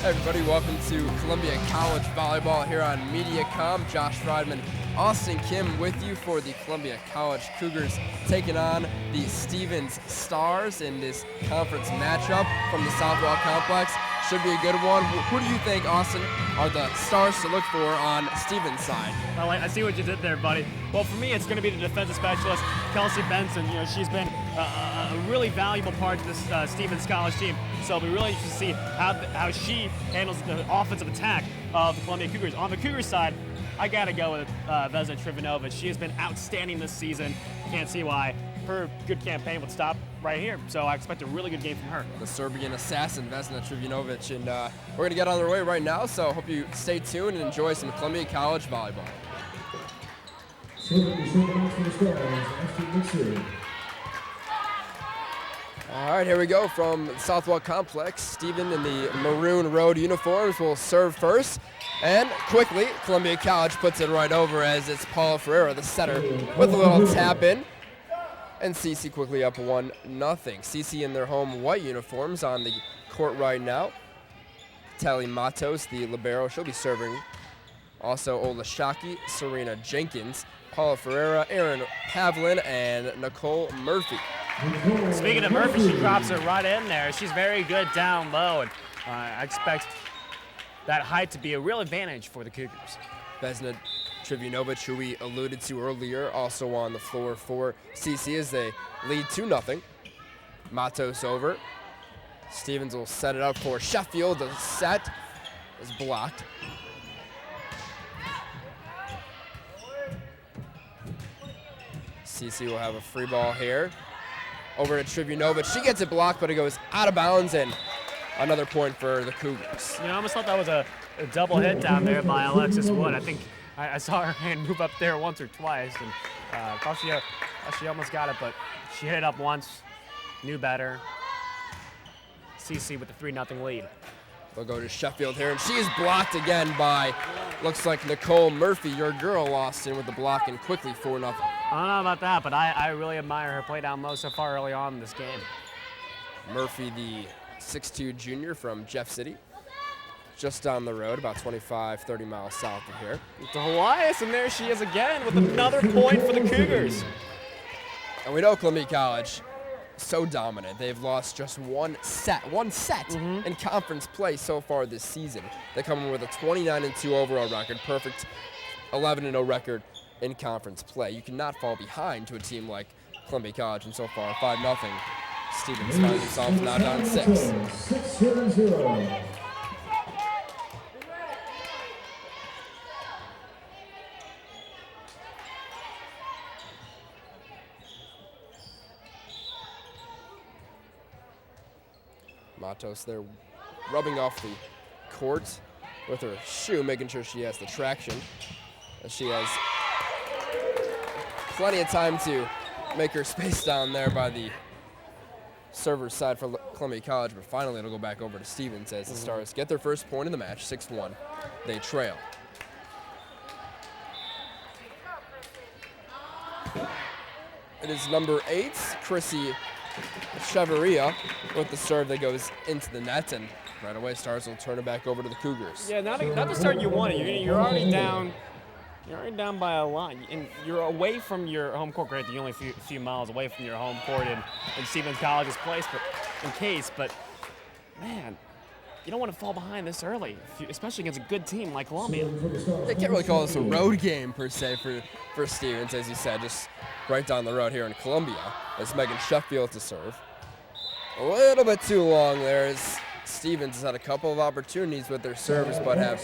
Hey everybody, welcome to Columbia College Volleyball here on MediaCom. Josh Friedman, Austin Kim with you for the Columbia College Cougars taking on the Stevens Stars in this conference matchup from the Southwell Complex. Should be a good one. Who do you think, Austin, are the stars to look for on Stevens' side? Well, I see what you did there, buddy. Well, for me, it's going to be the defensive specialist, Kelsey Benson. She's been a really valuable part to this Stevens College team. So it'll be really interesting to see how she handles the offensive attack of the Columbia Cougars. On the Cougars side, I got to go with Vesna Trivunovic. She has been outstanding this season. Can't see why her good campaign would stop right here. So I expect a really good game from her. The Serbian assassin, Vesna Trivunovic. And we're going to get on their way right now, so hope you stay tuned and enjoy some Columbia College volleyball. All right, here we go from Southwell Complex. Steven in the maroon road uniforms will serve first. And quickly, Columbia College puts it right over as it's Paula Ferreira, the setter, with a little tap in. And CC quickly up 1-0. CC in their home white uniforms on the court right now. Tally Matos, the libero, she'll be serving. Also Ola Shaki, Serena Jenkins, Paula Ferreira, Erin Pavlin, and Nicole Murphy. Speaking of Murphy, she drops it right in there. She's very good down low, and I expect that height to be a real advantage for the Cougars. Vesna Trivunovic, who we alluded to earlier, also on the floor for CC as they lead 2-0. Matos over. Stevens will set it up for Sheffield. The set is blocked. CC will have a free ball here. Over to Trivunovic. She gets it blocked, but it goes out of bounds, and another point for the Cougars. I almost thought that was a double hit down there by Alexis Wood. I think I saw her hand move up there once or twice, and thought she almost got it, but she hit it up once, knew better. CC with the 3-0 lead. We'll go to Sheffield here, and she is blocked again by, looks like Nicole Murphy, your girl, Austin, with the block, and quickly 4-0. I don't know about that, but I really admire her play down low so far early on in this game. Murphy, the 6'2" junior from Jeff City, just down the road, about 25-30 miles south of here. To Elias, and there she is again with another point for the Cougars. And we know Columbia College, so dominant. They've lost just one set in conference play so far this season. They come in with a 29-2 overall record, perfect 11-0 record in conference play. You cannot fall behind to a team like Columbia College, and so far 5-0. Stevens finds themselves now down 6. 6-0. Matos there rubbing off the court with her shoe, making sure she has the traction. As she has plenty of time to make her space down there by the server's side for Columbia College, but finally it'll go back over to Stevens as the Stars get their first point in the match, 6-1. They trail. It is number 8, Chrissy Cheveria, with the serve that goes into the net, and right away Stars will turn it back over to the Cougars. Yeah, not the start you wanted. You're already down. You're already down by a lot, and you're away from your home court. Granted, you're only a few miles away from your home court in Stevens College's place, but man, you don't want to fall behind this early, especially against a good team like Columbia. They can't really call this a road game per se for Stevens, as you said, just right down the road here in Columbia. As Megan Sheffield to serve. A little bit too long there, as Stevens has had a couple of opportunities with their service, but have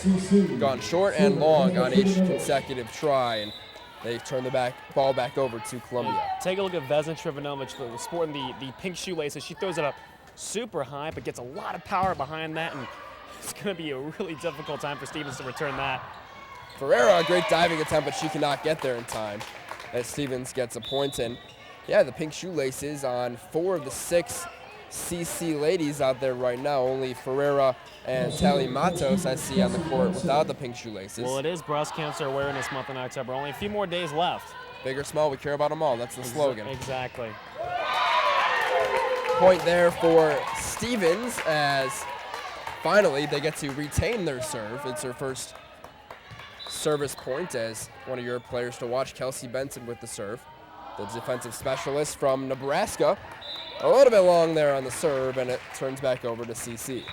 gone short and long on each consecutive try, and they turn the ball back over to Columbia. And take a look at Vesna Trivunovic, sporting the pink shoelaces. She throws it up super high, but gets a lot of power behind that, and it's going to be a really difficult time for Stevens to return that. Ferreira, a great diving attempt, but she cannot get there in time as Stevens gets a point in. Yeah, the pink shoelaces on 4 of the 6 CC ladies out there right now. Only Ferreira and Tally Matos I see on the court without the pink shoelaces. Well, it is Breast Cancer Awareness Month in October. Only a few more days left. Big or small, we care about them all. That's the slogan. Exactly. Point there for Stevens as finally, they get to retain their serve. It's her first service point as one of your players to watch, Kelsey Benson with the serve. The defensive specialist from Nebraska. A little bit long there on the serve, and it turns back over to CC.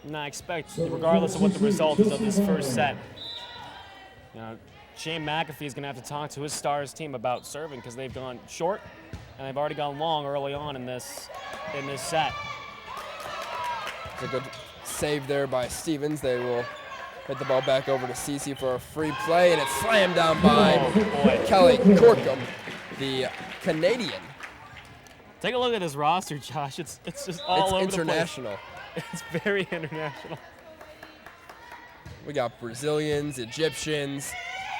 And I expect, regardless of what the result is of this first set, you know, Shane McAfee is going to have to talk to his Stars team about serving because they've gone short and they've already gone long early on in this set. It's a good save there by Stevens. They will hit the ball back over to CC for a free play, and it's slammed down by Kelly Corkum, the Canadian. Take a look at this roster, Josh. It's just all over international. The place. It's very international. We got Brazilians, Egyptians,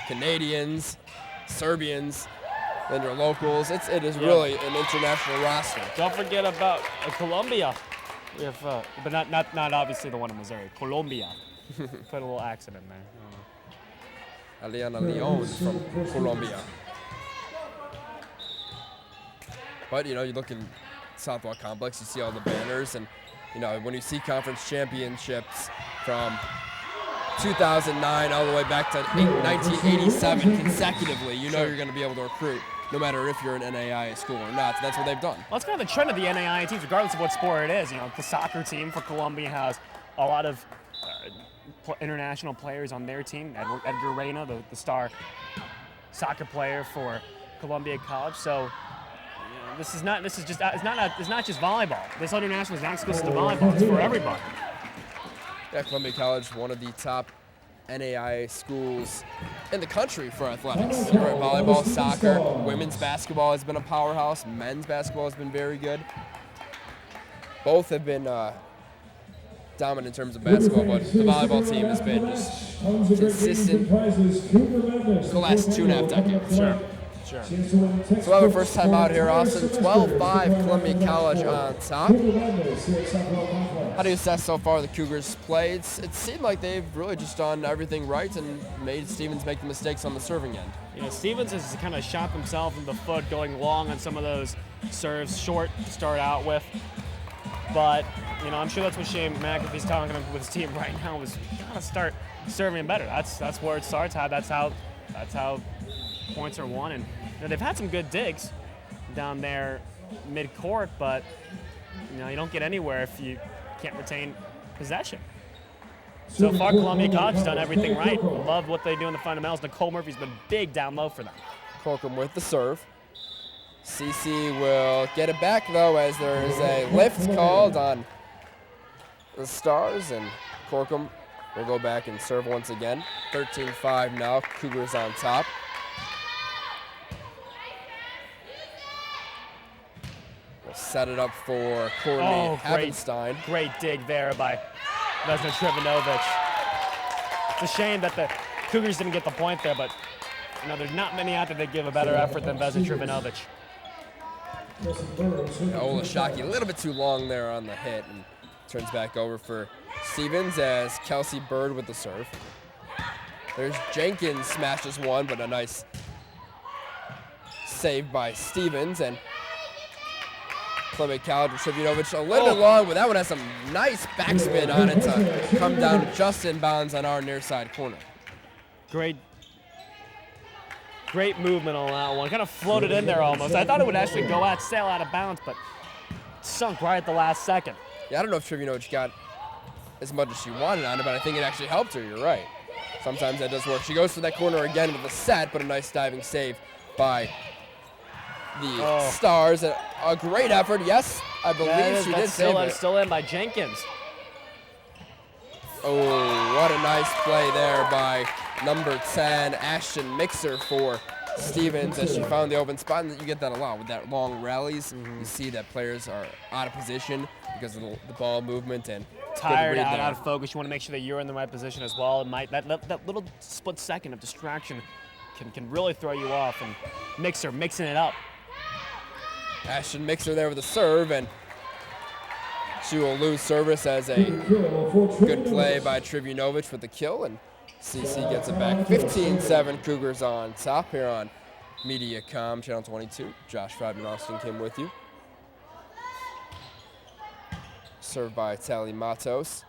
Canadians, Serbians, then your locals. It is really an international roster. Don't forget about Colombia. We have, but not obviously the one in Missouri. Colombia. Put a little accent in there. Aliana Leon from Colombia. But, you know, you look in Southwalk Complex, you see all the banners, and, you know, when you see conference championships from 2009 all the way back to 1987 consecutively, you know you're going to be able to recruit no matter if you're an NAIA school or not. That's what they've done. Well, that's kind of the trend of the NAIA teams, regardless of what sport it is. You know, the soccer team for Columbia has a lot of international players on their team. Edgar Reyna, the star soccer player for Columbia College. So, you know, it's not just volleyball. This international is not exclusive to volleyball. It's for everybody. Yeah, Columbia College, one of the top NAIA schools in the country for athletics. You're right, volleyball, soccer, women's basketball has been a powerhouse. Men's basketball has been very good. Both have been dominant in terms of basketball, but the volleyball team has been just consistent for the last 2.5 decades. Sure. So we'll have our first time out here, Austin. 12-5 Columbia College on top. How do you assess so far the Cougars' play? It seemed like they've really just done everything right and made Stevens make the mistakes on the serving end. You know, Stevens has kind of shot himself in the foot going long on some of those serves, short to start out with. But, you know, I'm sure that's what Shane McAfee's talking with his team right now is gotta start serving better. That's where it starts. That's how points are won. And you know, they've had some good digs down there mid-court, but you know, you don't get anywhere if you can't retain possession. So far, Columbia College has done everything right. Love what they do in the fundamentals. Nicole Murphy's been big down low for them. Corkum with the serve. CC will get it back, though, as there is a lift called on the Stars, and Corkum will go back and serve once again. 13-5 now, Cougars on top. We'll set it up for Courtney Havenstein. Great dig there by Vesna Trivanovich. It's a shame that the Cougars didn't get the point there, but you know, there's not many out there that give a better effort than Vesna Trivanovich. Ola Shockey a little bit too long there on the hit, and turns back over for Stevens as Kelsey Bird with the serve. There's Jenkins smashes one, but a nice save by Stevens, and Columbia College with Trivunovic a little bit long, but that one has some nice backspin on it to come down just in bounds on our near side corner. Great movement on that one. Kind of floated in there almost. I thought it would actually sail out of bounds, but sunk right at the last second. Yeah, I don't know if Trivunovic got as much as she wanted on it, but I think it actually helped her. You're right. Sometimes that does work. She goes for that corner again with the set, but a nice diving save by the Stars. A great effort. Yes, I believe she did save it. Still in by Jenkins. Oh, what a nice play there by number 10, Ashton Mixer for Stevens, as she found the open spot. And you get that a lot with that long rallies. You see that players are out of position because of the ball movement and tired, out of focus. You want to make sure that you're in the right position as well. That little split second of distraction can really throw you off. And Mixer mixing it up. Ashton Mixer there with a serve, and she will lose service as a good play by Trivunovic with the kill, and CC gets it back. 15-7 Cougars on top here on MediaCom Channel 22. Josh Friedman Austin came with you. served by Tally Matos.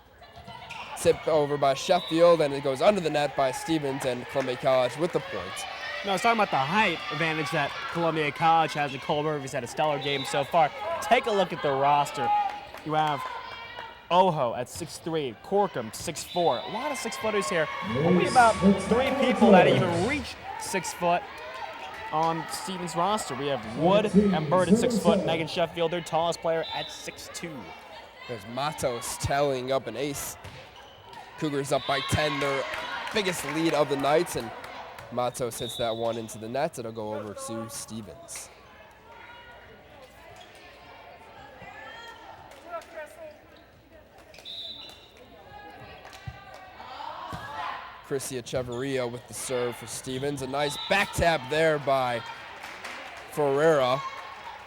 Tipped over by Sheffield, and it goes under the net by Stevens, and Columbia College with the point. No, I was talking about the height advantage that Columbia College has. Nicole Murphy's had a stellar game so far. Take a look at the roster. You have Ojo at 6'3", Corkum 6'4". A lot of 6-footers here. Only about 3 people that even reach 6 foot on Stevens' roster. We have Wood and Bird at 6 foot. Megan Sheffield, their tallest player, at 6'2". There's Matos tallying up an ace. Cougars up by 10, their biggest lead of the night, and Matos hits that one into the net. It'll go over to Stevens. Chrissy Echeverria with the serve for Stevens. A nice back tap there by Ferreira.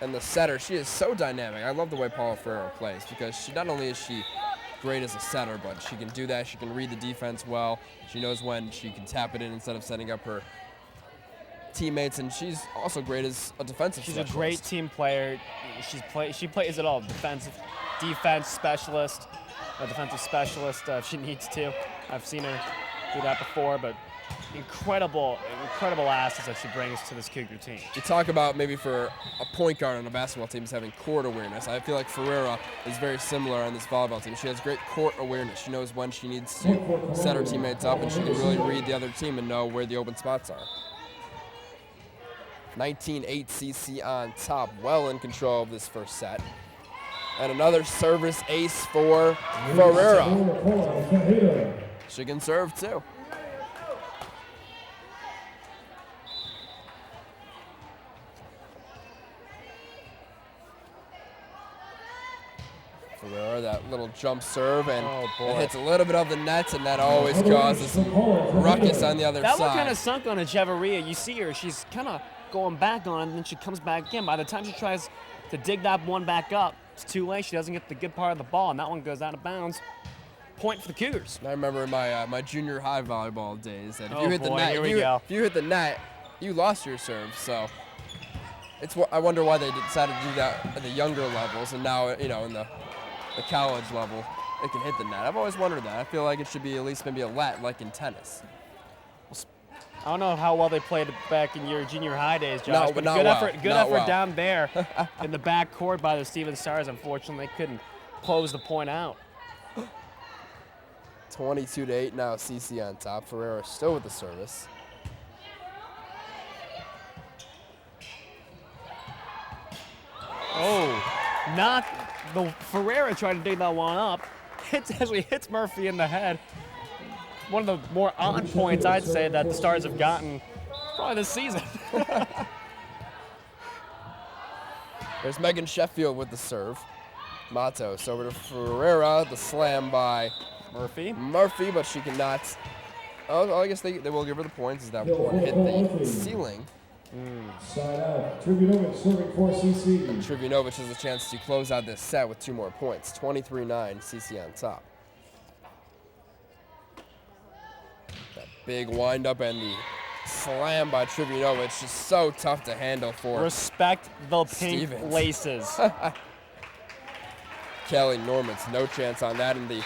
And the setter, she is so dynamic. I love the way Paula Ferreira plays, because she not only is she great as a setter, but she can do that. She can read the defense well. She knows when she can tap it in instead of setting up her teammates, and she's also great as a defensive She's specialist. a great team player. She plays it all. Defense specialist, a defensive specialist if she needs to. I've seen her do that before, but incredible assets that she brings to this Cougar team. You talk about maybe for a point guard on a basketball team is having court awareness. I feel like Ferreira is very similar on this volleyball team. She has great court awareness. She knows when she needs to set her teammates up, and she can really read the other team and know where the open spots are. 19-8 CC on top, well in control of this first set. And another service ace for Ferreira. She can serve too. Ferreira, that little jump serve, and it hits a little bit of the net, and that always causes some ruckus on the other side. That one kind of sunk on Echeverria. You see her, she's kind of going back on it, and then she comes back in. By the time she tries to dig that one back up, it's too late. She doesn't get the good part of the ball, and that one goes out of bounds. Point for the Cougars. I remember in my my junior high volleyball days that if you hit the net, you lost your serve. So I wonder why they decided to do that at the younger levels, and now in the college level it can hit the net. I've always wondered that. I feel like it should be at least maybe a let, like in tennis. I don't know how well they played back in your junior high days, Josh. Good effort well. Down there in the back court by the Stevens Stars. Unfortunately, they couldn't close the point out. 22-8 now, CC on top. Ferreira still with the service. Ferreira tried to dig that one up. Actually hits Murphy in the head. One of the more on points, I'd say, that the Stars have gotten probably this season. There's Megan Sheffield with the serve. Matos over to Ferreira. The slam by Murphy, but she cannot. Oh, I guess they will give her the points as that one hit the ceiling. Side out. Trivunovic serving for CC. And Trivunovic has a chance to close out this set with 2 more points. 23-9, CC on top. That big windup and the slam by Trivunovic, just so tough to handle for Respect the pink Stevens. laces. Kelly Norman's no chance on that, and the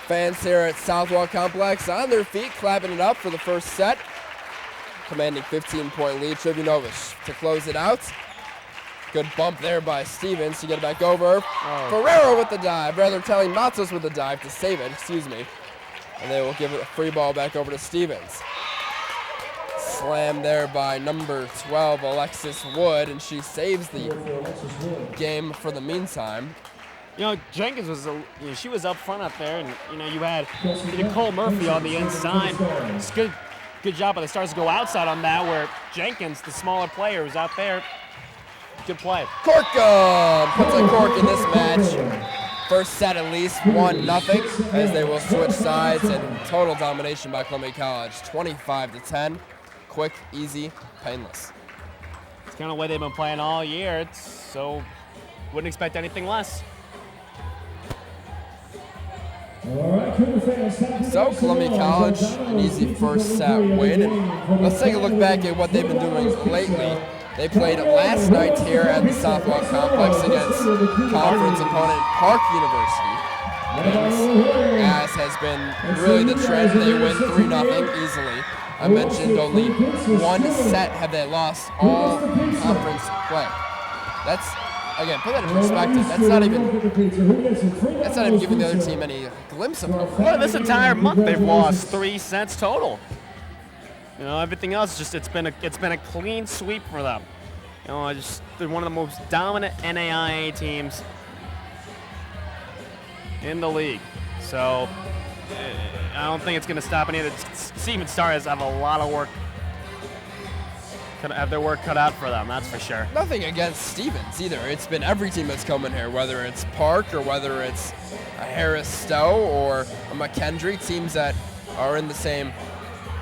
fans here at Southwell Complex on their feet, clapping it up for the first set. Commanding 15-point lead, Trivunovic to close it out. Good bump there by Stevens to get it back over. Ferreira with the dive, rather telling Matos with the dive to save it, And they will give it a free ball back over to Stevens. Slam there by number 12, Alexis Wood, and she saves the game for the meantime. Jenkins was she was up front up there, and you had Nicole Murphy on the inside. It's good job by the Stars to go outside on that, where Jenkins, the smaller player, was out there. Good play. Corkum puts a cork in this match. First set at least 1-0 as they will switch sides, and total domination by Columbia College, 25-10. Quick, easy, painless. It's kind of the way they've been playing all year. So wouldn't expect anything less. So Columbia College, an easy first set win. And let's take a look back at what they've been doing lately. They played last night here at the Southwell Complex against conference opponent Park University. as has been really the trend. They win 3-0 easily. I mentioned only one set have they lost all conference play. That's, again, put that in perspective. That's not even giving the other team any glimpse of hope. Well, this entire month they've lost 3 sets total. You know, everything else it's been a clean sweep for them. You know, they're one of the most dominant NAIA teams in the league. So I don't think it's going to stop any of the Stephen Stars have a lot of work. Have their work cut out for them, that's for sure. Nothing against Stevens either. It's been every team that's come in here, whether it's Park or whether it's a Harris Stowe or a McKendree, teams that are in the same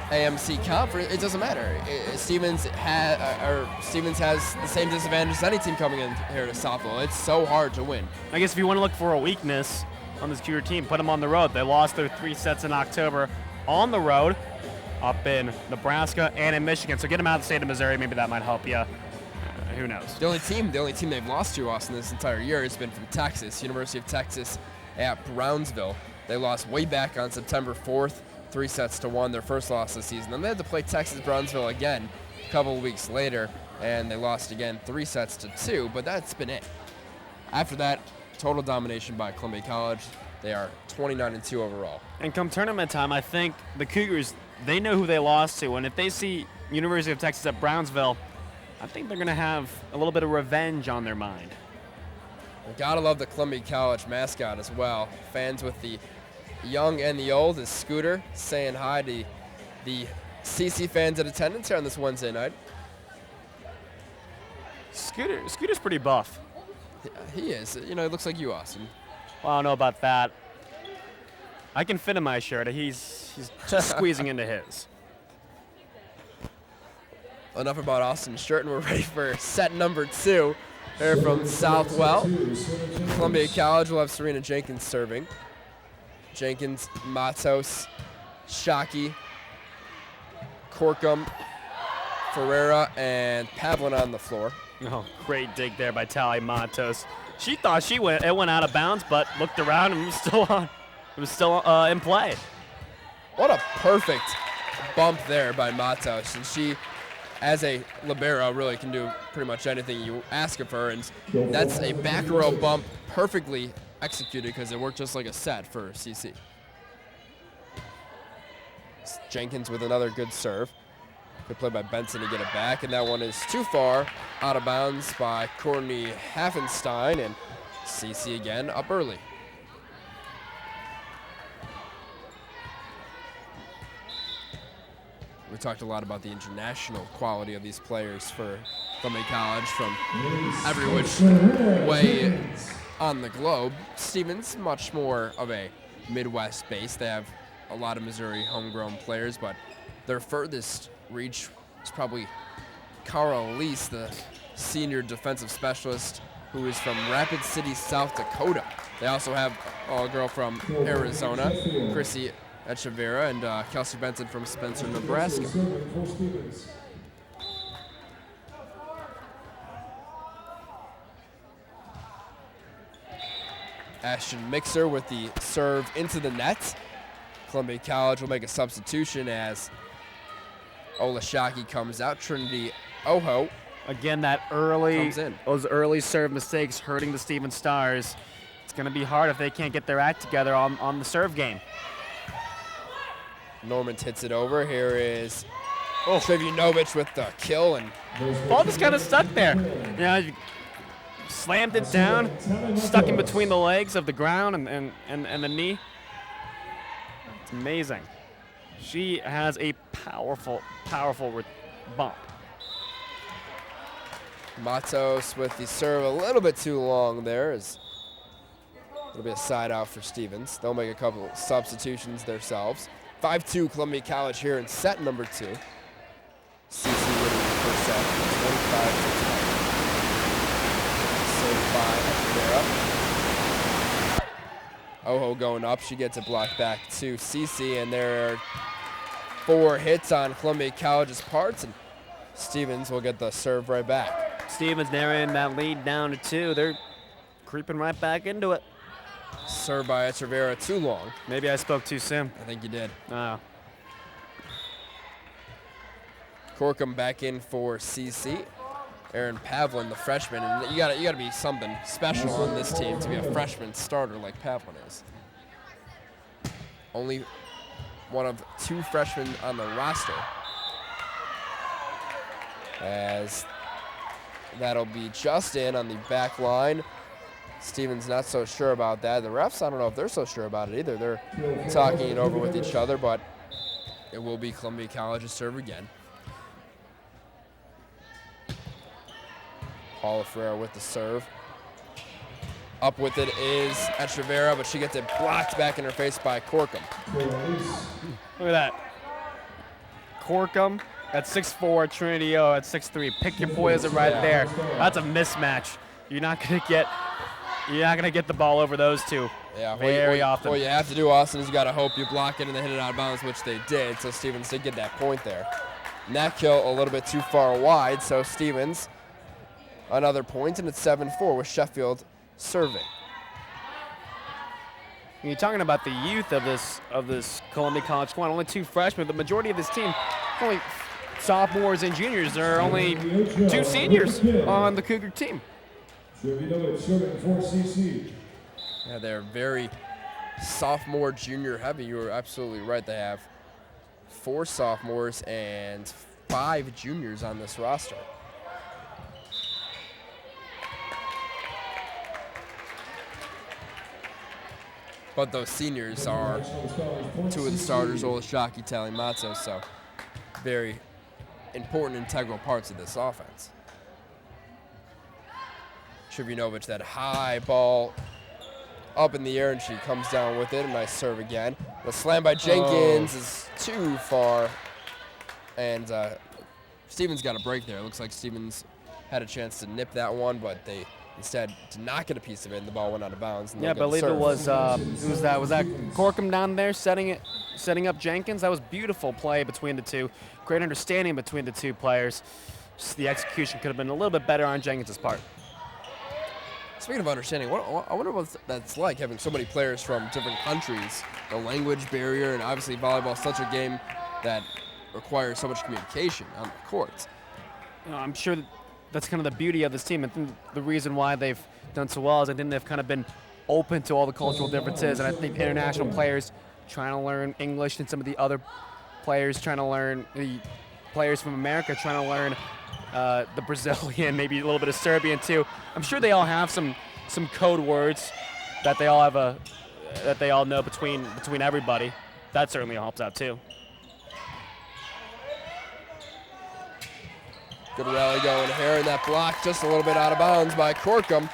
AMC conference. It doesn't matter. Stevens has the same disadvantage as any team coming in here to Southwell. It's so hard to win. I guess if you want to look for a weakness on this Cougar team, put them on the road. They lost their 3 sets in October on the road, up in Nebraska and in Michigan. So get them out of the state of Missouri. Maybe that might help you. Who knows? The only team they've lost to, Austin, this entire year has been from Texas, University of Texas at Brownsville. They lost way back on September 4th, 3-1, their first loss this season. Then they had to play Texas Brownsville again a couple of weeks later, and they lost again 3-2, but that's been it. After that, total domination by Columbia College. They are 29-2 overall. And come tournament time, I think the Cougars, they know who they lost to, and if they see University of Texas at Brownsville, I think they're going to have a little bit of revenge on their mind. We gotta love the Columbia College mascot as well. Fans with the young and the old is Scooter saying hi to the CC fans in attendance here on this Wednesday night. Scooter's pretty buff. Yeah, he is. You know, he looks like you, Austin. Well, I don't know about that. I can fit in my shirt. He's just squeezing into his. Enough about Austin's shirt, and we're ready for set number 2. Here from Southwell. Columbia College will have Serena Jenkins serving. Jenkins, Matos, Shockey, Corkum, Ferreira, and Pavlin on the floor. Oh, great dig there by Tally Matos. She thought it went out of bounds, but looked around and it was still in play. What a perfect bump there by Matos, and she, as a libero, really can do pretty much anything you ask of her, and that's a back row bump perfectly executed because it worked just like a set for CC. Jenkins with another good serve. Good play by Benson to get it back, and that one is too far out of bounds by Courtney Haffenstein, and CC again up early. We talked a lot about the international quality of these players for Columbia College from every which way on the globe. Stevens, much more of a Midwest base. They have a lot of Missouri homegrown players, but their furthest reach is probably Cara Elise, the senior defensive specialist who is from Rapid City, South Dakota. They also have a girl from Arizona, Chrissy Echeverria, and Kelsey Benson from Spencer, Nebraska. Ashton Mixer with the serve into the net. Columbia College will make a substitution as Ola Shockey comes out. Trinity Oho Again, those early serve mistakes hurting the Stevens Stars. It's going to be hard if they can't get their act together on the serve game. Normand hits it over. Here is Trivunovic with the kill, and ball just kind of stuck there. You know, slammed it down, stuck in between the legs of the ground and the knee. It's amazing. She has a powerful bump. Matos with the serve a little bit too long there. It'll be a side out for Stevens. They'll make a couple substitutions themselves. 5-2 Columbia College here in set number 2. CC winning the first set, 25-10. Serve by Echeverria. Oho going up. She gets it blocked back to CC, and there are 4 hits on Columbia College's parts, and Stevens will get the serve right back. Stevens narrowing that lead down to 2. They're creeping right back into it. Served by Echeverria too long. Maybe I spoke too soon. I think you did. Oh. Corkum back in for CC. Aaron Pavlin, the freshman, and you gotta be something special on this team to be a freshman starter like Pavlin is. Only one of 2 freshmen on the roster. As that'll be Justin on the back line. Steven's not so sure about that. The refs, I don't know if they're so sure about it either. They're talking it over with each other, but it will be Columbia College's serve again. Paula Ferreira with the serve. Up with it is Echeverria, but she gets it blocked back in her face by Corkum. Look at that. Corkum at 6'4", Trinity O at 6'3". Pick your poison right there. That's a mismatch. You're not gonna get the ball over those two. Yeah, very often. What you have to do, Austin, is you gotta hope you block it and then hit it out of bounds, which they did. So Stevens did get that point there. Net kill a little bit too far wide, so Stevens another point, and it's 7-4 with Sheffield serving. You're talking about the youth of this Columbia College squad. Only 2 freshmen. The majority of this team, only sophomores and juniors. There are only 2 seniors on the Cougar team. Yeah, they're very sophomore, junior heavy. You were absolutely right. They have 4 sophomores and 5 juniors on this roster. But those seniors are 2 of the starters, Olashaki, Talimatsu, so very important, integral parts of this offense. Trivunovic, that high ball up in the air, and she comes down with it. A nice serve again. The slam by Jenkins is too far, and Stevens got a break there. It looks like Stevens had a chance to nip that one, but they instead did not get a piece of it, and the ball went out of bounds. Yeah, I believe it was who was that? Was that Corkum down there setting up Jenkins? That was beautiful play between the two. Great understanding between the 2 players. Just the execution could have been a little bit better on Jenkins' part. Speaking of understanding, I wonder what that's like, having so many players from different countries, the language barrier, and obviously volleyball is such a game that requires so much communication on the courts. You know, I'm sure that's kind of the beauty of this team. I think the reason why they've done so well is I think they've kind of been open to all the cultural differences, and I think international players trying to learn English and some of the other players trying to learn, the players from America trying to learn the Brazilian, maybe a little bit of Serbian too. I'm sure they all have some code words that they all know between everybody. That certainly helps out too. Good rally going here, and that block just a little bit out of bounds by Corkum.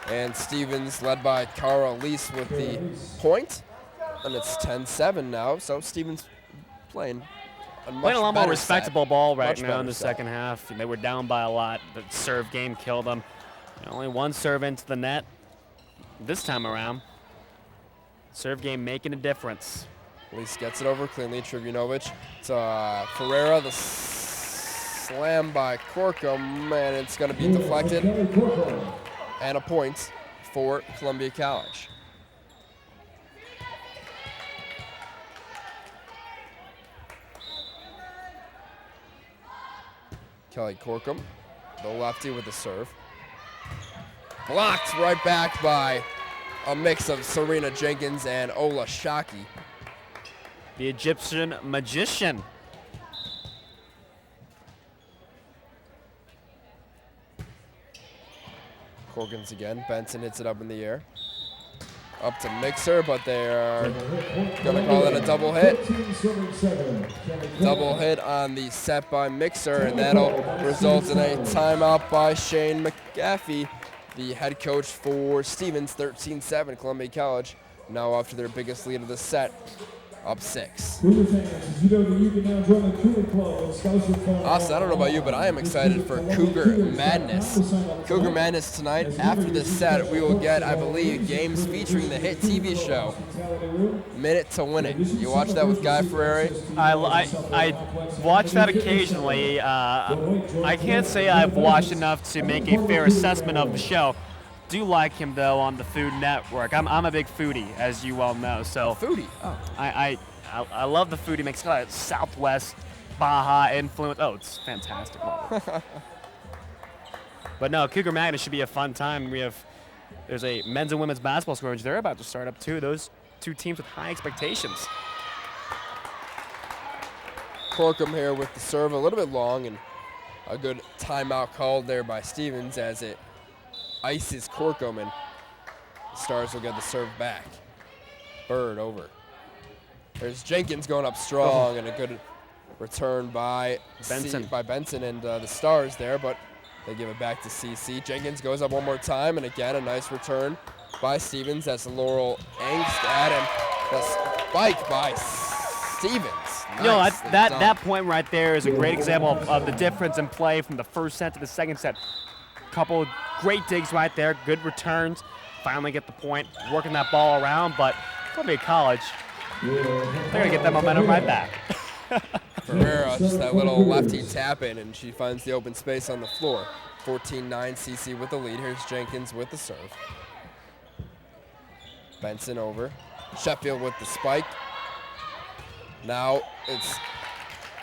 And Stevens led by Cara Lease with the point. And it's 10-7 now, so Stevens playing a lot more respectable ball right now in the set. second half. They were down by a lot. The serve game killed them. Only 1 serve into the net this time around. Serve game making a difference. Lease gets it over cleanly. Trivunovic to Ferreira. The slam by Corkum, and it's going to be deflected. And a point for Columbia College. Kelly Corkum, the lefty with the serve. Blocked right back by a mix of Serena Jenkins and Ola Shaki. The Egyptian magician. Corkins again. Benson hits it up in the air. Up to Mixer, but they are going to call it a double hit. Double hit on the set by Mixer, and that'll result in a timeout by Shane McGaffey, the head coach for Stevens. 13-7, Columbia College, now after their biggest lead of the set, up 6. Austin, I don't know about you, but I am excited for Cougar Madness. Cougar Madness tonight. After this set, we will get, I believe, games featuring the hit TV show Minute to Win It. You watch that with Guy Ferrari? I watch that occasionally. I can't say I've watched enough to make a fair assessment of the show. do like him though on the Food Network. I'm a big foodie, as you well know. So Foodie. Oh. I love the food he makes. It's got a Southwest Baja influence. Oh, it's fantastic. But no, Cougar Madness should be a fun time. There's a men's and women's basketball scrimmage. They're about to start up too. Those two teams with high expectations. Corkum here with the serve, a little bit long, and a good timeout called there by Stevens as it ices Corkum, and the Stars will get the serve back. Bird over. There's Jenkins going up strong, and a good return by Benson and the Stars there, but they give it back to CC. Jenkins goes up one more time, and again a nice return by Stevens. That's Laurel Angstad, and the spike by Stevens. Nice. That point right there is a great example of the difference in play from the first set to the second set. Couple great digs right there, good returns. Finally get the point, working that ball around, but Columbia College, they're gonna get that momentum right back. Ferreira, just that little lefty tap in, and she finds the open space on the floor. 14-9 CC with the lead. Here's Jenkins with the serve. Benson over. Sheffield with the spike. Now it's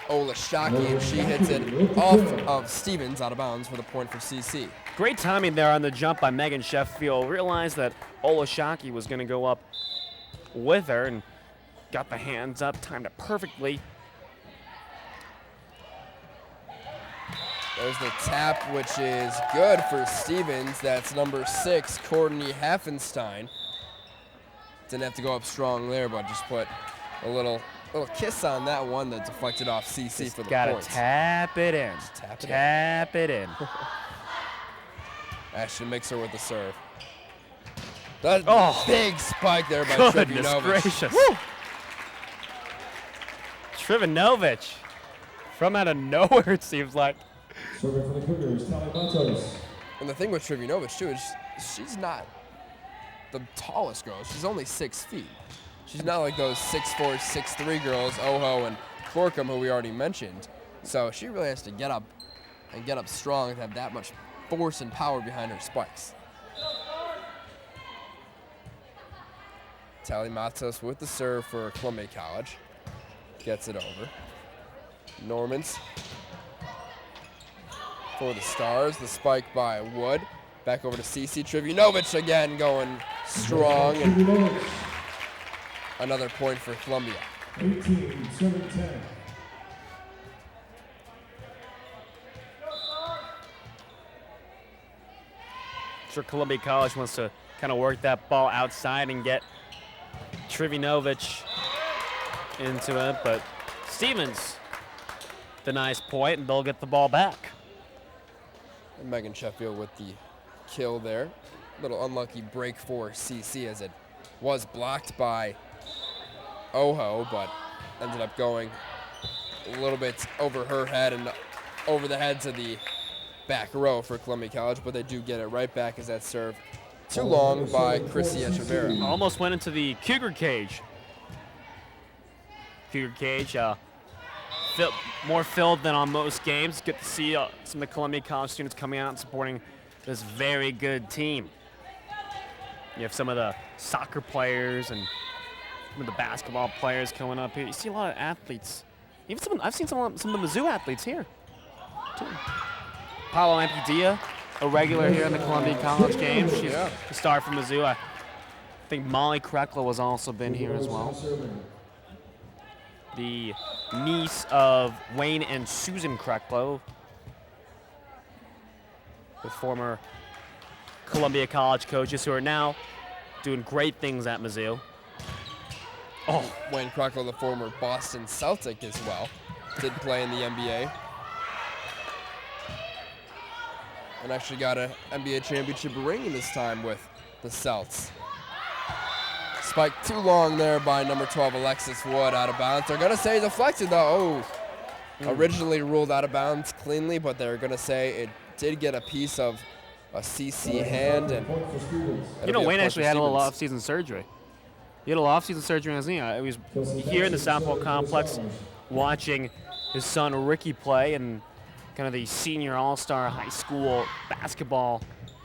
Olashaki, and she hits it off of Stevens out of bounds for the point for CC. Great timing there on the jump by Megan Sheffield. Realized that Olashaki was going to go up with her and got the hands up, timed it perfectly. There's the tap, which is good for Stevens. That's number 6, Courtney Heffenstein. Didn't have to go up strong there, but just put a little kiss on that one that deflected off CC just for the gotta point. Tap it in. Just tap it in. Ashton Mixer with the serve. That big spike there by Goodness Trivunovic. gracious. Woo! Trivunovic from out of nowhere, it seems like. Serving for the Cougars, Tally Matos. And the thing with Trivunovic, too, is she's not the tallest girl. She's only 6 feet. She's not like those 6'4", 6'3" girls, Oho and Corkum, who we already mentioned. So she really has to get up and get up strong to have that much force and power behind her spikes. Tally Matos with the serve for Columbia College. Gets it over. Normans for the Stars. The spike by Wood. Back over to CC. Trivunovic again going strong. And another point for Columbia. 18-7-10. Sure, Columbia College wants to kind of work that ball outside and get Trivunovic into it, but Stevens denies point, and they'll get the ball back. And Megan Sheffield with the kill there. Little unlucky break for CC as it was blocked by Oho, but ended up going a little bit over her head and over the heads of the back row for Columbia College, but they do get it right back as that serve too long by Chrissy Echeverria. Almost went into the Cougar cage. Cougar cage, more filled than on most games. Good to see some of the Columbia College students coming out and supporting this very good team. You have some of the soccer players and some of the basketball players coming up here. You see a lot of athletes. Even I've seen some of the Mizzou athletes here, too. Paolo Ampudia, a regular here in the Columbia College games. She's a star from Mizzou. I think Molly Kreckler has also been here as well. The niece of Wayne and Susan Kreckler, the former Columbia College coaches who are now doing great things at Mizzou. Oh, Wayne Kreckler, the former Boston Celtic as well, did play in the NBA. And actually got an NBA championship ring this time with the Celts. Spike too long there by number 12, Alexis Wood, out of bounds. They're going to say deflected, though. Originally ruled out of bounds cleanly, but they're going to say it did get a piece of a CC hand. And you know, Wayne actually had a little off-season surgery. He had a little off-season surgery on his knee. He was here in the Southwell complex watching his son Ricky play in kind of the senior all-star high school basketball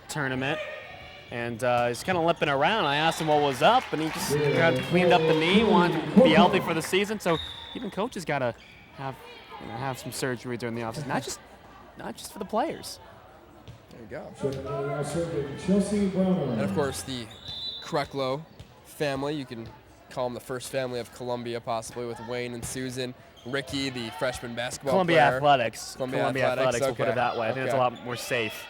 tournament. and he's kind of limping around. I asked him what was up, and he just kind of cleaned up the knee, wanted to be healthy for the season. So even coaches got to have some surgery during the offseason, not just for the players. There you go. And of course, the Kreklow family. You can call them the first family of Columbia, possibly, with Wayne and Susan. Ricky, the freshman basketball Columbia player. Athletics. Columbia Athletics, okay. we'll put it that way. I think it's a lot more safe.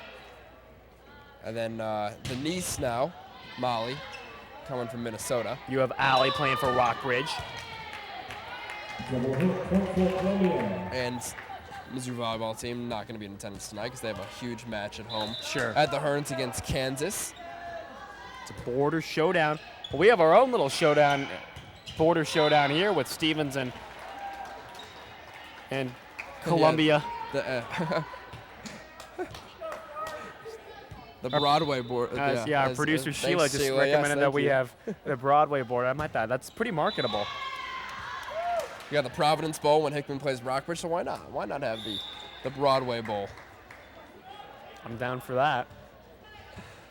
And then the niece now, Molly, coming from Minnesota. You have Allie playing for Rockbridge. And Missouri volleyball team not going to be in attendance tonight because they have a huge match at home. Sure. At the Hearns against Kansas. It's a border showdown. But we have our own little border showdown here with Stevens and Columbia. Yeah, the Broadway board. Our producer Sheila just recommended that we have the Broadway board. My bad. That's pretty marketable. You got the Providence Bowl when Hickman plays Rockbridge, so why not? Why not have the Broadway Bowl? I'm down for that.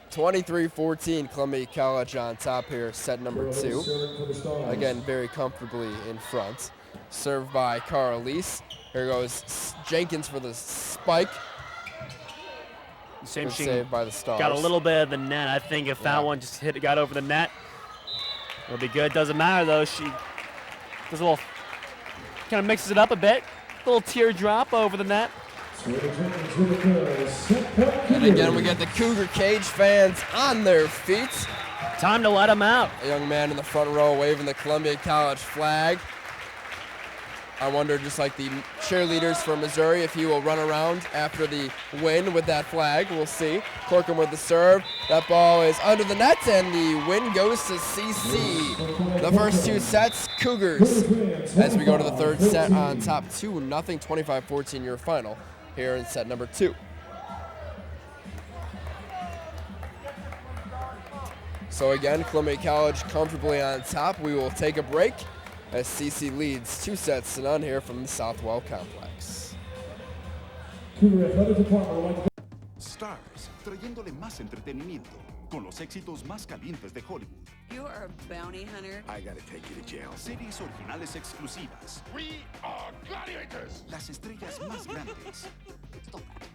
23-14, Columbia College on top here, set number 2. Again, very comfortably in front. Served by Carlise. Here goes Jenkins for the spike. Same saved by the Stars. Got a little bit of the net. I think if that one just got over the net, it'll be good. Doesn't matter though. She does a little, kind of mixes it up a bit. A little teardrop over the net. And again, we get the Cougar Cage fans on their feet. Time to let them out. A young man in the front row waving the Columbia College flag. I wonder, just like the cheerleaders from Missouri, if he will run around after the win with that flag. We'll see. Corkum with the serve. That ball is under the net, and the win goes to CC. The first 2 sets, Cougars. As we go to the third set on top 2-0, 25-14 your final here in set number 2. So again, Columbia College comfortably on top. We will take a break as CC leads 2-0 here from the Southwell Complex. Stars, trayéndole más entretenimiento con los éxitos más calientes de Hollywood. You are a bounty hunter. I gotta take you to jail. Series originales exclusivas. We are gladiators. Las estrellas más grandes.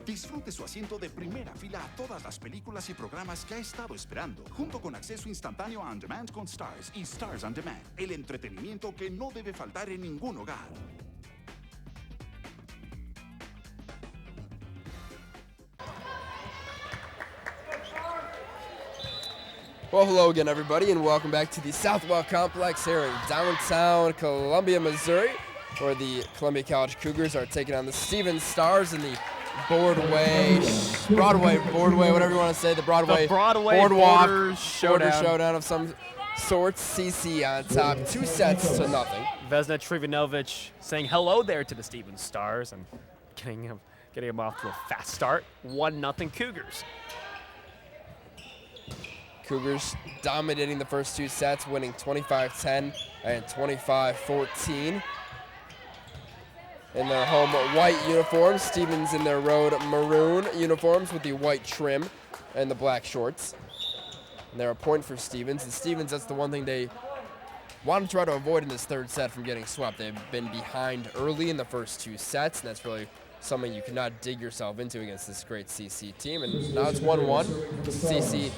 Disfrute su asiento de primera fila a todas las películas y programas que ha estado esperando, junto con acceso instantáneo a On Demand con Stars y Stars On Demand, el entretenimiento que no debe faltar en ningún hogar. Well, hello again, everybody, and welcome back to the Southwell Complex here in downtown Columbia, Missouri, where the Columbia College Cougars are taking on the Stevens Stars in the Broadway, whatever you want to say, the Broadway Boardwalk border showdown of some sorts. CC on top, 2-0. Vesna Trivanovich saying hello there to the Stevens Stars and getting him off to a fast start. 1-0 Cougars. Cougars dominating the first 2 sets, winning 25-10 and 25-14. In their home white uniforms, Stevens in their road maroon uniforms with the white trim and the black shorts. And they're a point for Stevens. And Stevens, that's the one thing they want to try to avoid in this third set from getting swept. They've been behind early in the first 2 sets, and that's really something you cannot dig yourself into against this great CC team. And now it's 1-1. CC,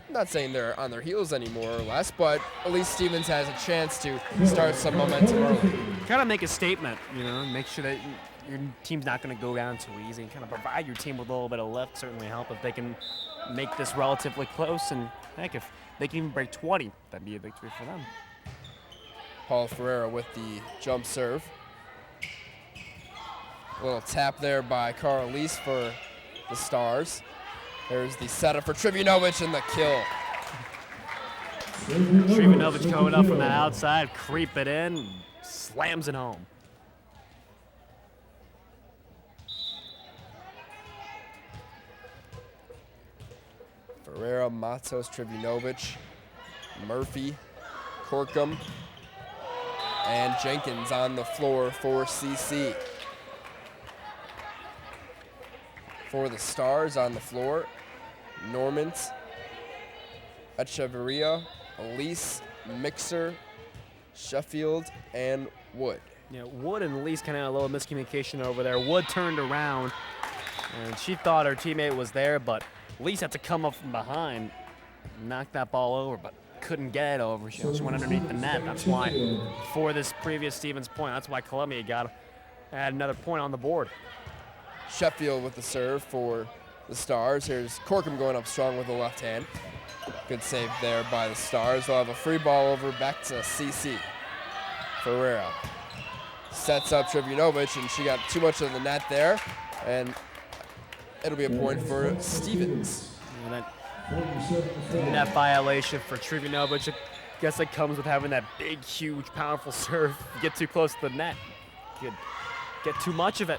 I'm not saying they're on their heels any more or less, but at least Stevens has a chance to start some momentum early. Kind of make a statement, make sure that your team's not going to go down too easy, and kind of provide your team with a little bit of lift. Certainly help if they can make this relatively close, and heck, if they can even break 20, that'd be a victory for them. Paul Ferreira with the jump serve. A little tap there by Carlise for the Stars. There's the setup for Trivunovic and the kill. Trivunovic going up from the outside, creep it in, slams it home. Ferreira, Matos, Trivunovic, Murphy, Corkum, and Jenkins on the floor for CC. For the Stars on the floor, Normans, Echeverria, Elise, Mixer, Sheffield, and Wood. Yeah, Wood and Elise kind of had a little miscommunication over there. Wood turned around, and she thought her teammate was there, but Elise had to come up from behind, knock that ball over, but couldn't get it over. She went underneath the net. That's why, for this previous Stevens point, that's why Columbia had another point on the board. Sheffield with the serve for the Stars. Here's Corkum going up strong with the left hand. Good save there by the Stars. They'll have a free ball over back to CC. Ferreira sets up Trivunovic, and she got too much of the net there, and it'll be a point for Stevens. And that net violation for Trivunovic. I guess it comes with having that big, huge, powerful serve. You get too close to the net, you get too much of it.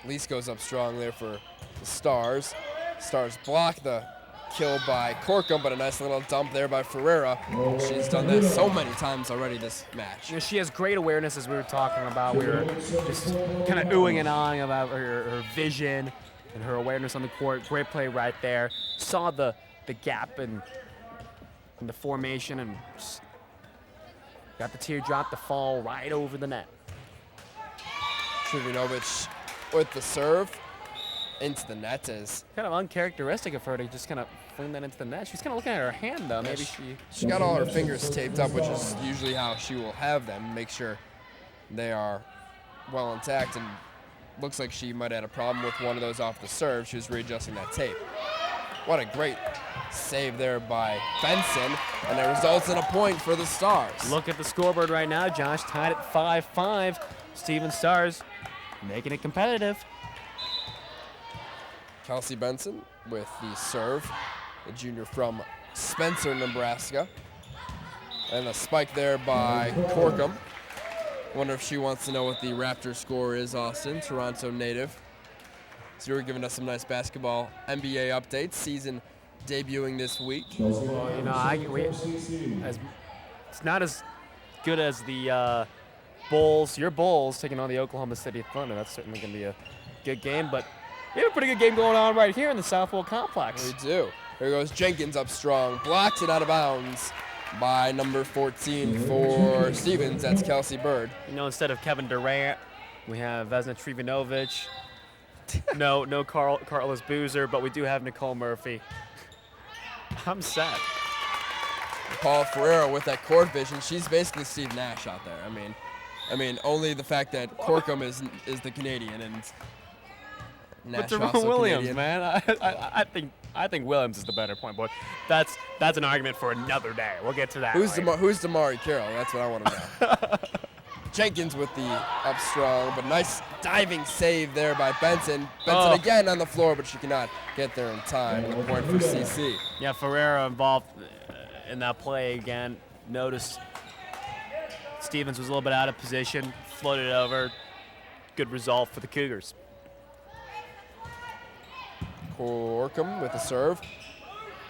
Elise goes up strong there for the Stars. Stars block the kill by Corkum, but a nice little dump there by Ferreira. She's done that so many times already this match. You know, she has great awareness, as we were talking about. We were just kind of oohing and ahhing about her vision and her awareness on the court. Great play right there. Saw the gap in the formation and just got the teardrop to fall right over the net. Trivunovic with the serve into the net is kind of uncharacteristic of her to just kind of fling that into the net. She's kind of looking at her hand, though. Maybe she got all her fingers taped up, which is usually how she will have them, make sure they are well intact, and looks like she might have had a problem with one of those off the serve. She was readjusting that tape. What a great save there by Benson, and it results in a point for the Stars. Look at the scoreboard right now, Josh, tied at 5-5. Stevens Stars making it competitive. Kelsey Benson with the serve, the junior from Spencer, Nebraska. And a spike there by Corkum. Wonder if she wants to know what the Raptor score is, Austin, Toronto native. So you're giving us some nice basketball NBA updates. Season debuting this week. Well, you know, it's not as good as the Bulls. Your Bulls taking on the Oklahoma City Thunder. That's certainly going to be a good game, but we have a pretty good game going on right here in the Southwell Complex. We do. Here goes Jenkins up strong. Blocks it out of bounds by number 14 for Stevens. That's Kelsey Bird. You know, instead of Kevin Durant, we have Vesna Trivunovic. No Carlos Boozer, but we do have Nicole Murphy. I'm sad. Paul Ferreira with that court vision. She's basically Steve Nash out there. I mean, only the fact that Corkum is the Canadian and Nash but also Williams, Canadian. man, I think Williams is the better point boy. That's an argument for another day. We'll get to that. Who's Damari Carroll? That's what I want to know. Jenkins with the up strong, but nice diving save there by Benson. Benson again on the floor, but she cannot get there in time. And a point for CC. Yeah, Ferreira involved in that play again. Noticed Stevens was a little bit out of position, floated over. Good result for the Cougars. Corkum with the serve.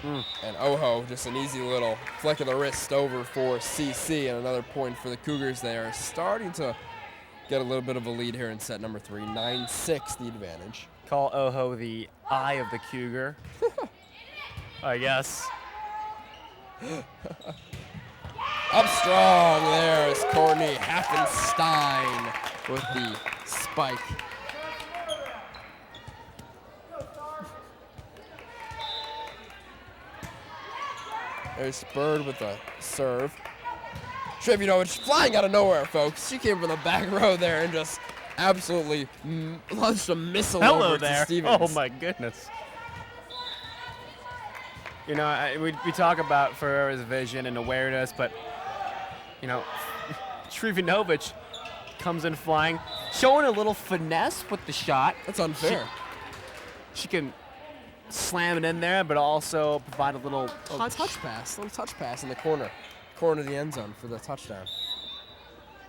And Oho, just an easy little flick of the wrist over for CC, and another point for the Cougars. They are starting to get a little bit of a lead here in set number 3. 9-6 the advantage. Call Oho the eye of the Cougar. I guess. Up strong there is Courtney Haffenstein with the spike. There's Bird with the serve. Trivunovic flying out of nowhere, folks. She came from the back row there and just absolutely launched a missile over to Stevens. Oh my goodness. You know, we talk about Ferreira's vision and awareness, but you know, Trivunovic comes in flying, showing a little finesse with the shot. That's unfair. She can slam it in there, but also provide a little touch pass in the corner of the end zone for the touchdown.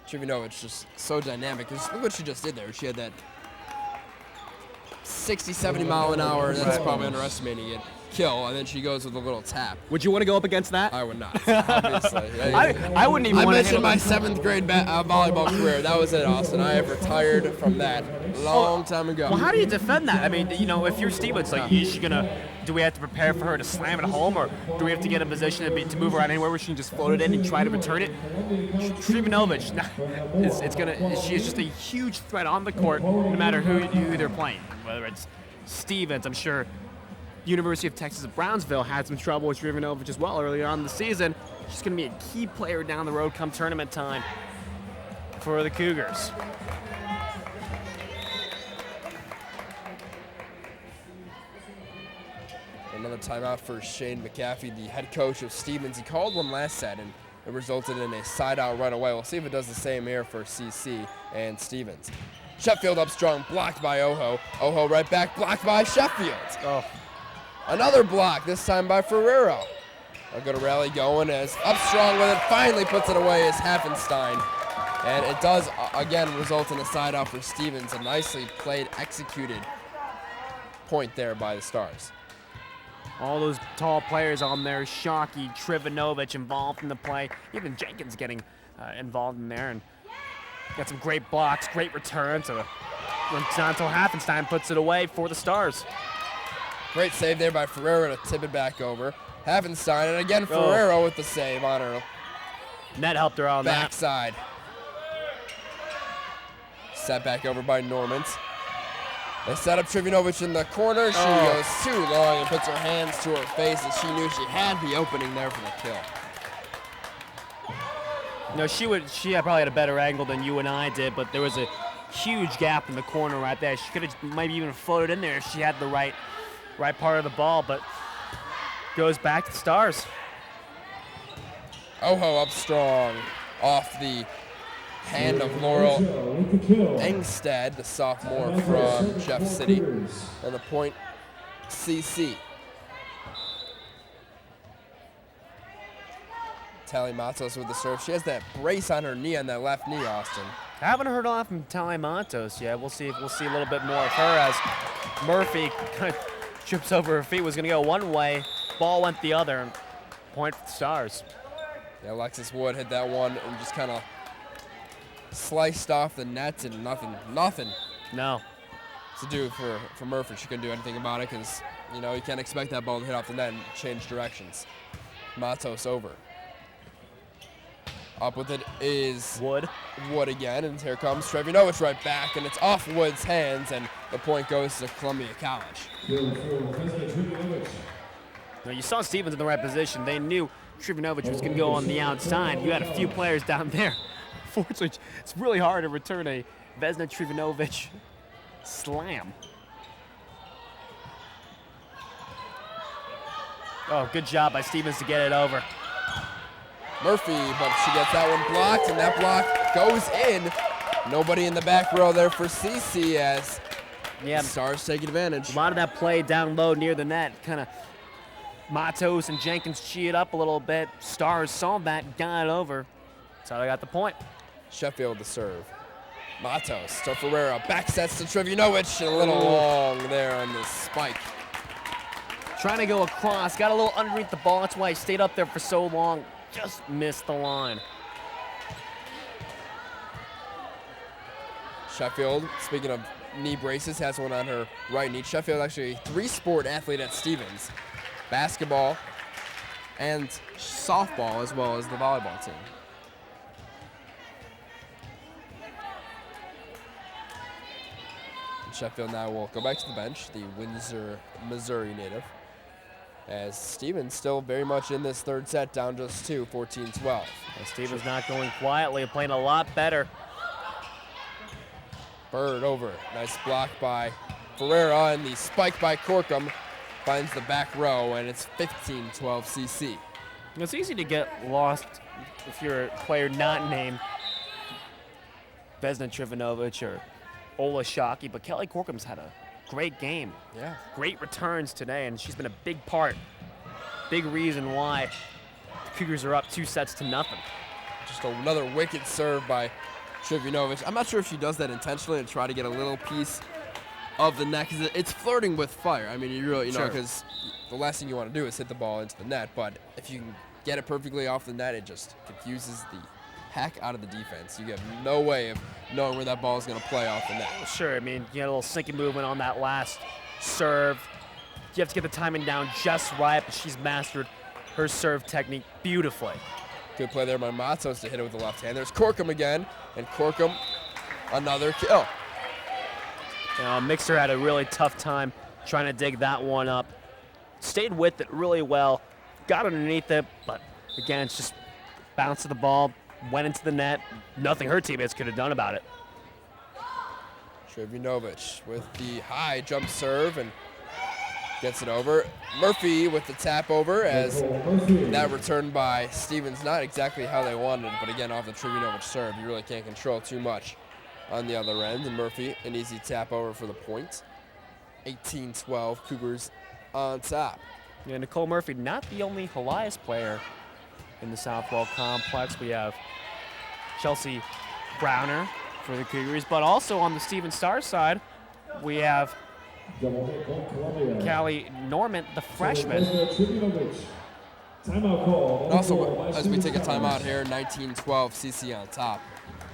Trivunovic just so dynamic. Look what she just did there. She had that 60, 70 mile an hour. That's probably underestimating it. kill, and then she goes with a little tap. Would you want to go up against that? I would not, obviously. I wouldn't even I want to mentioned my 7th grade volleyball career. That was it, Austin. I have retired from that long time ago. Well, how do you defend that? I mean, you know, if you're Stevens, like, is she gonna? Do we have to prepare for her to slam it home, or do we have to get in a position to move around anywhere where she can just float it in and try to return it? Trivanovic, she is just a huge threat on the court, no matter who they're playing. Whether it's Stevens, I'm sure University of Texas at Brownsville had some trouble with Trivanovic as well earlier on in the season. She's going to be a key player down the road come tournament time for the Cougars. Another timeout for Shane McAfee, the head coach of Stevens. He called one last set, and it resulted in a side out right away. We'll see if it does the same here for CC and Stevens. Sheffield up strong, blocked by Ojo. Ojo right back, blocked by Sheffield. Oh. Another block, this time by Ferrero. A good rally going as up strong with it, finally puts it away as Haffenstein. And it does, again, result in a side out for Stevens. A nicely played, executed point there by the Stars. All those tall players on there, Shockey, Trivanovic involved in the play. Even Jenkins getting involved in there. And got some great blocks, great returns. So until Haffenstein puts it away for the Stars. Great save there by Ferrero to tip it back over. Haffenstein, and again Ferrero with the save on her Net helped her on backside. Set back over by Normans. They set up Trivanovic in the corner. She goes too long and puts her hands to her face as she knew she had the opening there for the kill. You know, she probably had a better angle than you and I did, but there was a huge gap in the corner right there. She could have maybe even floated in there if she had the right part of the ball, but goes back to the Stars. Ojo up strong off the hand of Laurel Engstead, the sophomore from Jeff City. And the point, CC. Tally Matos with the serve. She has that brace on her knee, on that left knee, Austin. Haven't heard a lot from Tally Matos yet. We'll see a little bit more of her as Murphy kind of trips over her feet. Was going to go one way, ball went the other, and point for the Stars. Yeah, Alexis Wood hit that one and just kind of sliced off the net and nothing No. to do for Murphy. She couldn't do anything about it because, you know, you can't expect that ball to hit off the net and change directions. Matos over. Up with it is Wood again, and here comes Trevinovic right back, and it's off Wood's hands, and the point goes to Columbia College. Now, you saw Stevens in the right position. They knew Trivanovic was going to go on the outside. You had a few players down there. Fortunately, it's really hard to return a Vesna Trivanovic slam. Oh, good job by Stevens to get it over. Murphy, but she gets that one blocked, and that block goes in. Nobody in the back row there for CC as Stars take advantage. A lot of that play down low near the net, kind of Matos and Jenkins cheated up a little bit. Stars saw that, got it over. That's how they got the point. Sheffield to serve. Matos to Ferreira, back sets to Trivanovic, and a little long there on the spike. Trying to go across, got a little underneath the ball. That's why he stayed up there for so long. Just missed the line. Sheffield, speaking of knee braces, has one on her right knee. Sheffield actually a three-sport athlete at Stevens. Basketball and softball as well as the volleyball team. And Sheffield now will go back to the bench, the Windsor, Missouri native. As Stevens still very much in this third set, down just 2, 14-12. Stevens not going quietly, playing a lot better. Bird over, nice block by Ferreira, and the spike by Corkum finds the back row, and it's 15-12 CC. It's easy to get lost if you're a player not named Vesna Trivanovic or Ola Shockey, but Kelly Corkum's had a great game. Yeah. Great returns today, and she's been a big part, big reason why the Cougars are up 2-0. Just another wicked serve by Trivanovic. I'm not sure if she does that intentionally to try to get a little piece of the net because it's flirting with fire. I mean, you really, you know, Sure. because the last thing you want to do is hit the ball into the net. But if you can get it perfectly off the net, it just confuses the heck out of the defense. You have no way of knowing where that ball is going to play off the net. Sure, I mean, you had a little sinking movement on that last serve. You have to get the timing down just right, but she's mastered her serve technique beautifully. Good play there by Matos to hit it with the left hand. There's Corkum again, and Corkum, another kill. You know, Mixer had a really tough time trying to dig that one up. Stayed with it really well, got underneath it, but again, it's just bounced the ball, went into the net. Nothing her teammates could have done about it. Trivunovic with the high jump serve and gets it over. Murphy with the tap over as that returned by Stevens. Not exactly how they wanted it, but again, off the Trivunovic serve, you really can't control too much on the other end. And Murphy, an easy tap over for the point. 18-12, Cougars on top. Yeah, Nicole Murphy, not the only Elias player in the Southwell complex. We have Chelsea Browner for the Cougars, but also on the Stephen Starr side, we have Callie Norman, the freshman. Timeout call. And also, as we take a timeout here, 19-12, CC on top.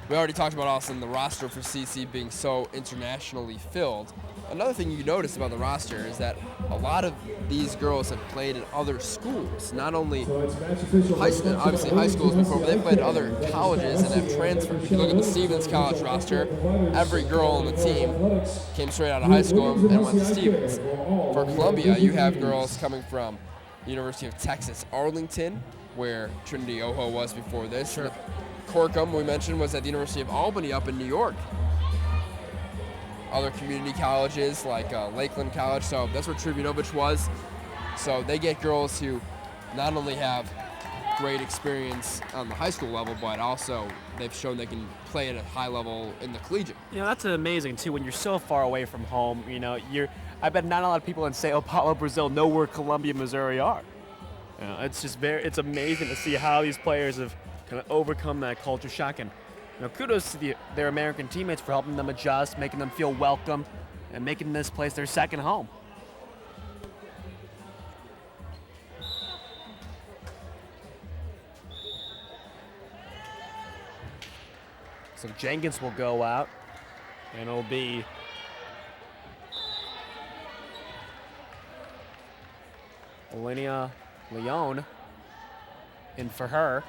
We already talked about Austin, the roster for CC being so internationally filled. Another thing you notice about the roster is that a lot of these girls have played in other schools, not only obviously high schools before, but they've played at other colleges and have transferred. If you look at the Stevens College roster, every girl on the team came straight out of high school and went to Stevens. For Columbia, you have girls coming from the University of Texas, Arlington, where Trinity Oho was before this. Sure. Corkum, we mentioned, was at the University of Albany up in New York. Other community colleges like Lakeland College, so that's where Trivunovic was. So they get girls who not only have great experience on the high school level, but also they've shown they can play at a high level in the collegiate. You know, that's amazing too when you're so far away from home. You know, I bet not a lot of people in Sao Paulo, Brazil know where Columbia, Missouri are. You know, it's just it's amazing to see how these players have kind of overcome that culture shock. And you know, kudos to their American teammates for helping them adjust, making them feel welcome, and making this place their second home. So Jenkins will go out, and it'll be Olenia Leone in for her.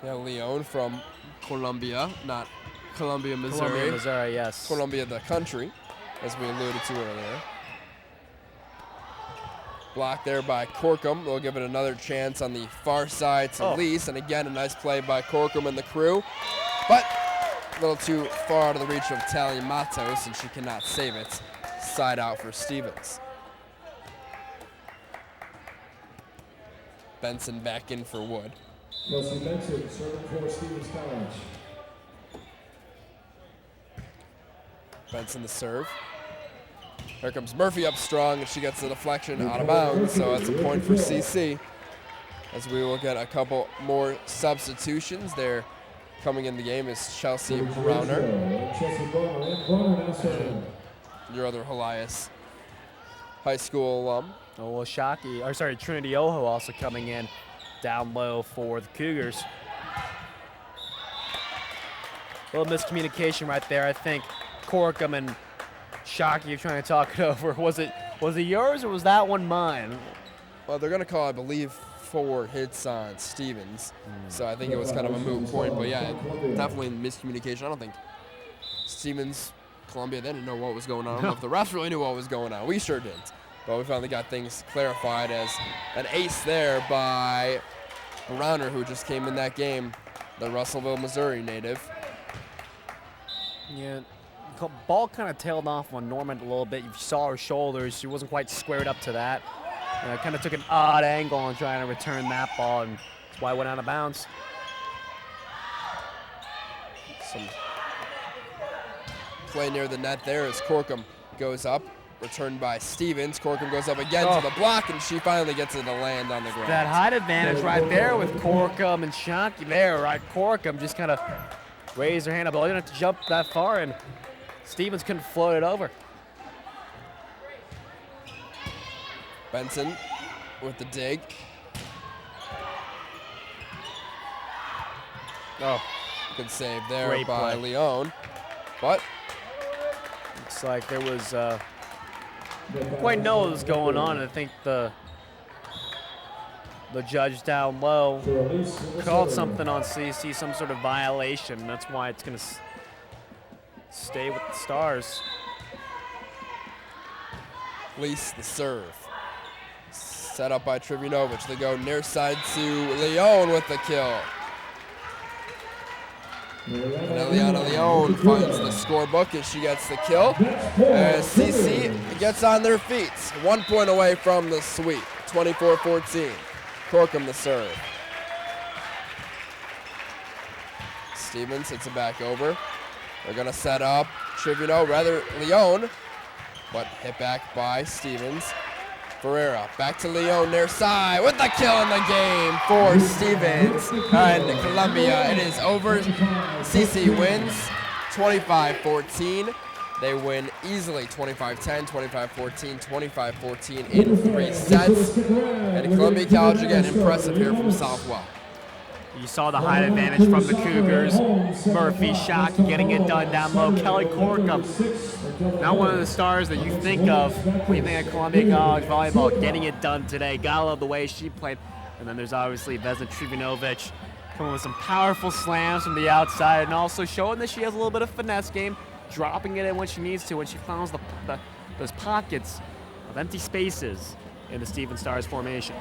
Yeah, Leone from Columbia, not Columbia, Missouri. Columbia, Missouri, yes. Columbia, the country, as we alluded to earlier. Blocked there by Corkum. They'll give it another chance on the far side to Lease. And again, a nice play by Corkum and the crew. But a little too far out of the reach of Talia Matos, and she cannot save it. Side out for Stevens. Benson back in for Wood. Kelsey Benson serving for Stevens College. Benson the serve. Here comes Murphy up strong, and she gets the deflection out of bounds, so that's a point for CC. As we will get a couple more substitutions there. Coming in the game is Chelsea Browner. Chelsea Browner and Browner now serving. Your other Elias high school alum. Oh, well, Trinity Oho also coming in down low for the Cougars. A little miscommunication right there. I think Corkum and Shockey are trying to talk it over. Was it yours or was that one mine? Well, they're going to call, I believe, 4 hits on Stevens. So I think it was kind of a moot point. But yeah, definitely miscommunication. I don't think Stevens, Columbia, they didn't know what was going on. I don't know if the refs really knew what was going on. We sure didn't. But we finally got things clarified as an ace there by Browner, who just came in that game, the Russellville, Missouri native. Yeah, ball kind of tailed off on Norman a little bit. You saw her shoulders. She wasn't quite squared up to that. Kind of took an odd angle on trying to return that ball, and that's why it went out of bounds. Some play near the net there as Corkum goes up. Returned by Stevens. Corkum goes up again to the block, and she finally gets it to land on the ground. That height advantage right there with Corkum and Shockey there, right? Corkum just kind of raised her hand up. Well, you don't have to jump that far, and Stevens couldn't float it over. Benson with the dig. Oh, Good save there Great by play. Leone. But looks like there was quite know what was going on. I think the judge down low called something on CC, some sort of violation. That's why it's going to stay with the Stars. Lease the serve. Set up by Trivunovic. They go near side to Leone with the kill. And Eliana Leone finds the scorebook as she gets the kill. As CC gets on their feet. 1 point away from the sweep. 24-14. Corkum the serve. Stevens hits it back over. They're going to set up Leone, but hit back by Stevens. Ferreira back to Leone near side with the kill in the game for Stevens and Columbia. It is over. CC wins 25-14. They win easily 25-10, 25-14, 25-14 in 3 sets. And Columbia College again impressive here from Southwell. You saw the height advantage from the Cougars. Murphy, Shockey getting it done down low. Kelly Corkum, not one of the stars that you think of when you think of Columbia College volleyball, getting it done today. Gotta love the way she played. And then there's obviously Vesna Trivunovic coming with some powerful slams from the outside and also showing that she has a little bit of finesse game, dropping it in when she needs to, when she finds those pockets of empty spaces in the Stevens Stars formation.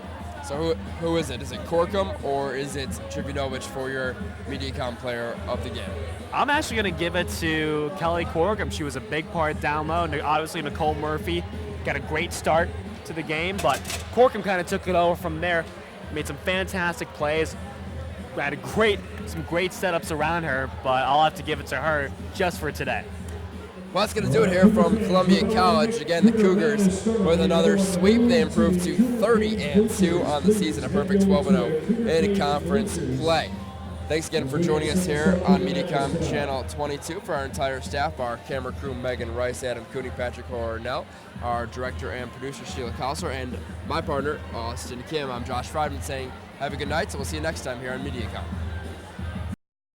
So who is it? Is it Corkum or is it Trivunovic for your Mediacom player of the game? I'm actually going to give it to Kelly Corkum. She was a big part down low. And obviously, Nicole Murphy got a great start to the game, but Corkum kind of took it over from there, made some fantastic plays, had some great setups around her, but I'll have to give it to her just for today. Well, that's going to do it here from Columbia College. Again, the Cougars with another sweep. They improved to 30-2 on the season, a perfect 12-0 in conference play. Thanks again for joining us here on Mediacom Channel 22. For our entire staff, our camera crew, Megan Rice, Adam Cooney, Patrick Hornell, our director and producer, Sheila Kosler, and my partner, Austin Kim. I'm Josh Friedman saying have a good night, so we'll see you next time here on Mediacom.